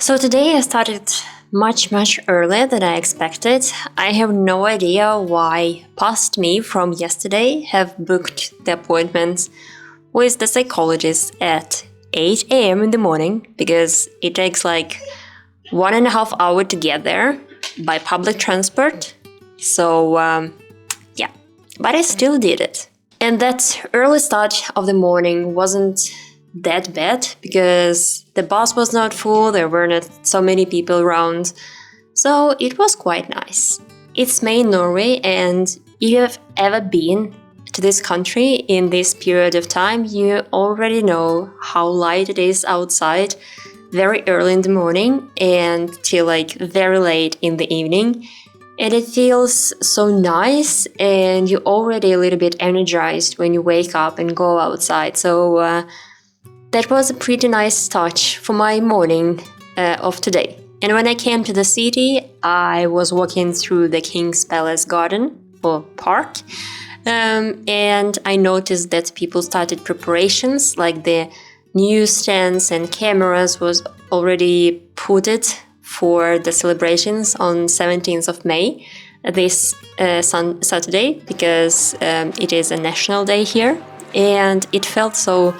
So today I started much earlier than I expected. I have no idea why past me from yesterday have booked the appointments with the psychologist at 8 a.m. in the morning because it takes like 1.5 hours to get there by public transport. So yeah, but I still did it. And that early start of the morning wasn't that bad because the bus was not full, there were not so many people around, so it was quite nice. It's May in Norway, and if you have ever been to this country in this period of time, you already know how light it is outside very early in the morning and till like very late in the evening. And it feels so nice, and you're already a little bit energized when you wake up and go outside. So that was a pretty nice touch for my morning of today. And when I came to the city, I was walking through the King's Palace garden or park, and I noticed that people started preparations, like the newsstands and cameras was already put it for the celebrations on 17th of May, this Saturday, because it is a national day here, and it felt so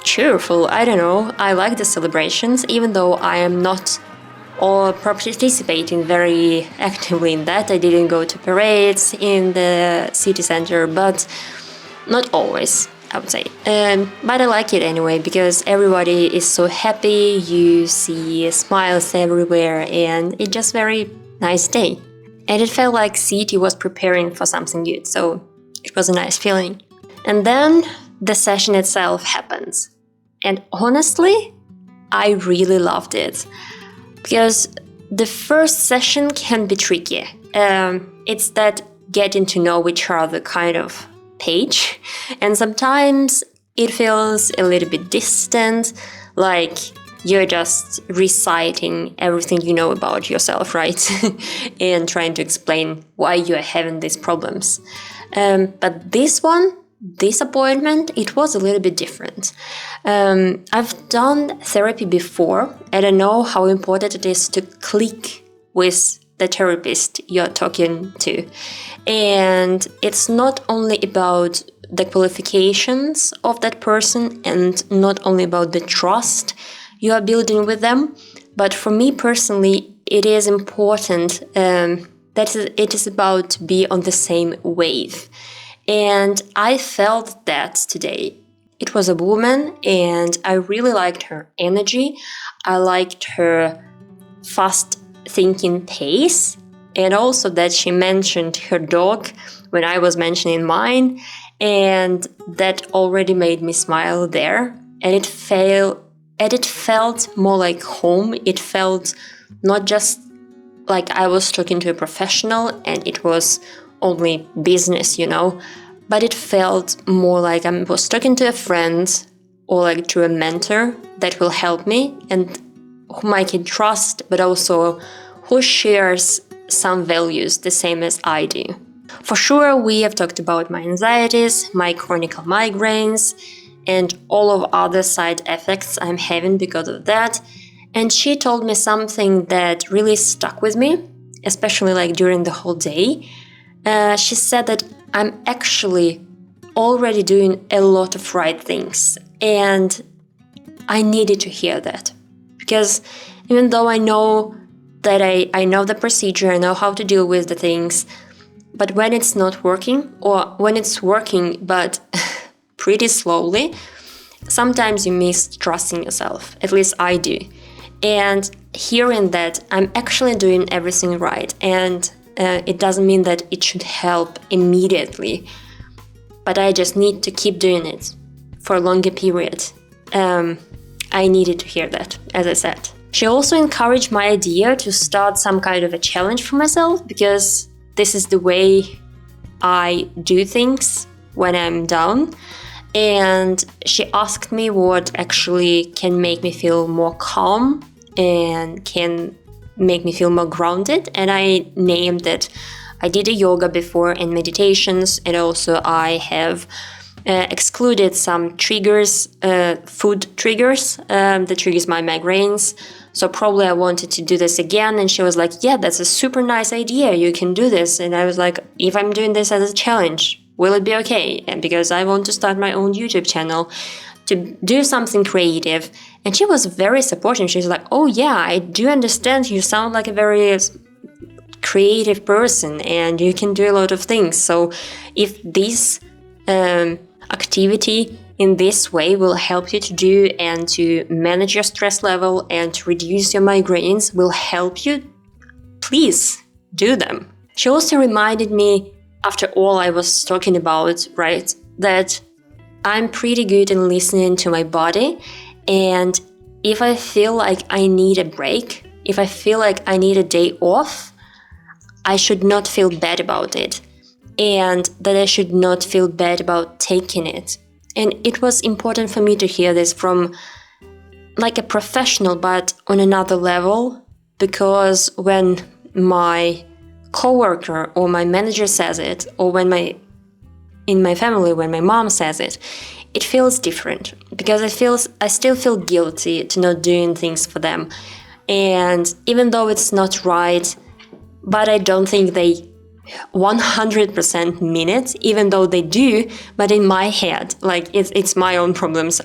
cheerful. I don't know, I like the celebrations, even though I am not participating very actively in that. I didn't go to parades in the city center, but not always, I would say. But I like it anyway, because everybody is so happy, you see smiles everywhere, and it's just very nice day. And it felt like city was preparing for something good, so it was a nice feeling. And then the session itself happens. And honestly, I really loved it. Because the first session can be tricky. It's that getting to know each other kind of page. And sometimes it feels a little bit distant, like you're just reciting everything you know about yourself, right? And trying to explain why you're having these problems. But this appointment, it was a little bit different. I've done therapy before, and I know how important it is to click with the therapist you're talking to. And it's not only about the qualifications of that person and not only about the trust you are building with them, but for me personally, it is important that it is about to be on the same wave. And I felt that today. It was a woman, and I really liked her energy. I liked her fast thinking pace, and also that she mentioned her dog when I was mentioning mine, and that already made me smile there. And it felt more like home. It felt not just like I was talking to a professional and it was only business, but it felt more like I was talking to a friend or like to a mentor that will help me and whom I can trust, but also who shares some values the same as I do. For sure, we have talked about my anxieties, my chronic migraines, and all of other side effects I'm having because of that. And she told me something that really stuck with me, especially like during the whole day. She said that I'm actually already doing a lot of right things, and I needed to hear that. Because even though I know that I know the procedure, I know how to deal with the things, but when it's not working, or when it's working but pretty slowly, sometimes you miss trusting yourself. At least I do. And hearing that I'm actually doing everything right, and it doesn't mean that it should help immediately, but I just need to keep doing it for a longer period. I needed to hear that, as I said. She also encouraged my idea to start some kind of a challenge for myself, because this is the way I do things when I'm down. And she asked me what actually can make me feel more calm and can make me feel more grounded. And I named it. I did a yoga before and meditations, and also I have excluded some triggers, food triggers, that triggers my migraines. So probably I wanted to do this again. And she was like, yeah, that's a super nice idea. You can do this. And I was like, if I'm doing this as a challenge, will it be okay? And because I want to start my own YouTube channel to do something creative. And she was very supportive. She's like, oh yeah, I do understand. You sound like a very creative person and you can do a lot of things. So if this activity in this way will help you to do and to manage your stress level and to reduce your migraines, will help you, please do them. She also reminded me, after all I was talking about, right, that I'm pretty good in listening to my body, and if I feel like I need a break, if I feel like I need a day off, I should not feel bad about it, and that I should not feel bad about taking it. And it was important for me to hear this from like a professional, but on another level, because when my coworker or my manager says it, or when in my family, when my mom says it, it feels different, because I still feel guilty to not doing things for them. And even though it's not right, but I don't think they 100% mean it, even though they do. But in my head, like it's my own problems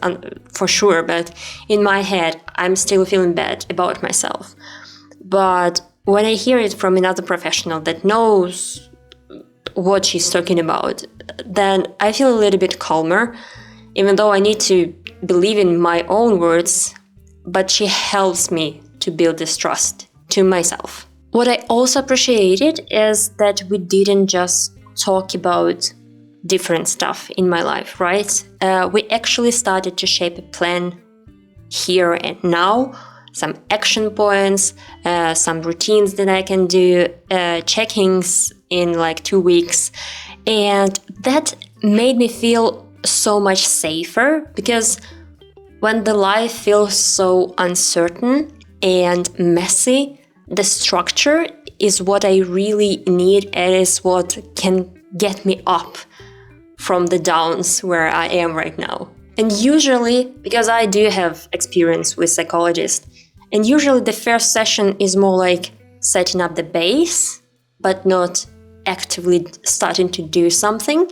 for sure, but in my head I'm still feeling bad about myself. But when I hear it from another professional that knows what she's talking about, then I feel a little bit calmer, even though I need to believe in my own words, but she helps me to build this trust to myself. What I also appreciated is that we didn't just talk about different stuff in my life, right? We actually started to shape a plan here and now, some action points, some routines that I can do, check-ins in like 2 weeks. And that made me feel so much safer, because when the life feels so uncertain and messy, the structure is what I really need, and is what can get me up from the downs where I am right now. And usually, because I do have experience with psychologists, and usually the first session is more like setting up the base, but not actively starting to do something.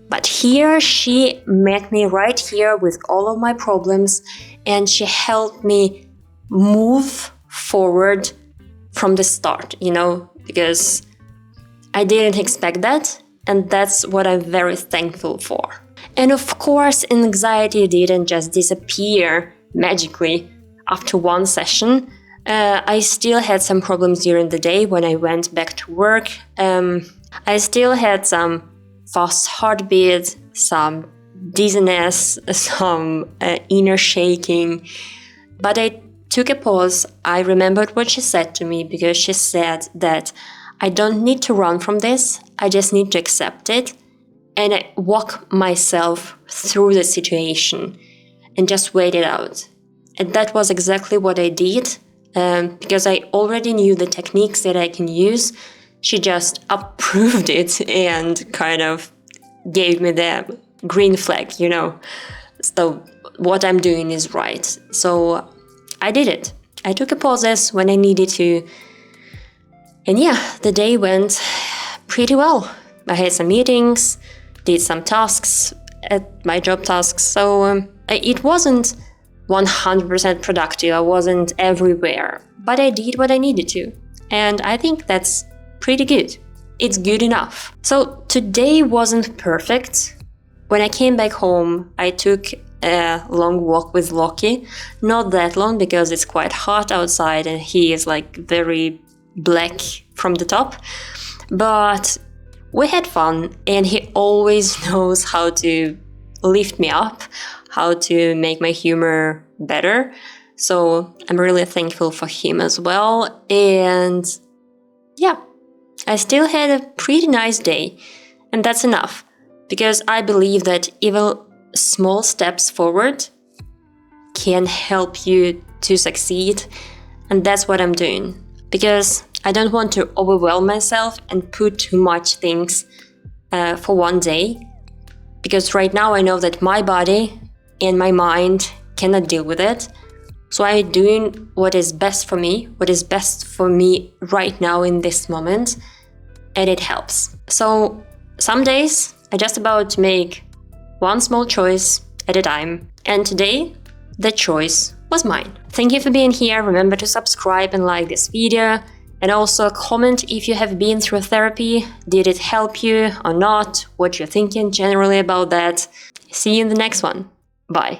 But here she met me right here with all of my problems, and she helped me move forward from the start, because I didn't expect that, and that's what I'm very thankful for. And of course, anxiety didn't just disappear magically after one session. I still had some problems during the day when I went back to work. I still had some fast heartbeat, some dizziness, some inner shaking, but I took a pause. I remembered what she said to me, because she said that I don't need to run from this, I just need to accept it and I walk myself through the situation and just wait it out. And that was exactly what I did, because I already knew the techniques that I can use. She just approved it and kind of gave me the green flag, So what I'm doing is right. So I did it. I took a pauses when I needed to. And yeah, the day went pretty well. I had some meetings, did some tasks at my job tasks. So it wasn't 100% productive. I wasn't everywhere, but I did what I needed to. And I think that's pretty good. It's good enough. So today wasn't perfect. When I came back home, I took a long walk with Loki. Not that long, because it's quite hot outside and he is like very black from the top. But we had fun, and he always knows how to lift me up, how to make my humor better. So I'm really thankful for him as well. And yeah, I still had a pretty nice day, and that's enough, because I believe that even small steps forward can help you to succeed, and that's what I'm doing, because I don't want to overwhelm myself and put too much things for one day. because right now I know that my body and my mind cannot deal with it. So I'm doing what is best for me right now in this moment, and it helps. So some days I just about make one small choice at a time, and today the choice was mine. Thank you for being here. Remember to subscribe and like this video, and also comment if you have been through therapy. Did it help you or not? What you're thinking generally about that. See you in the next one. Bye.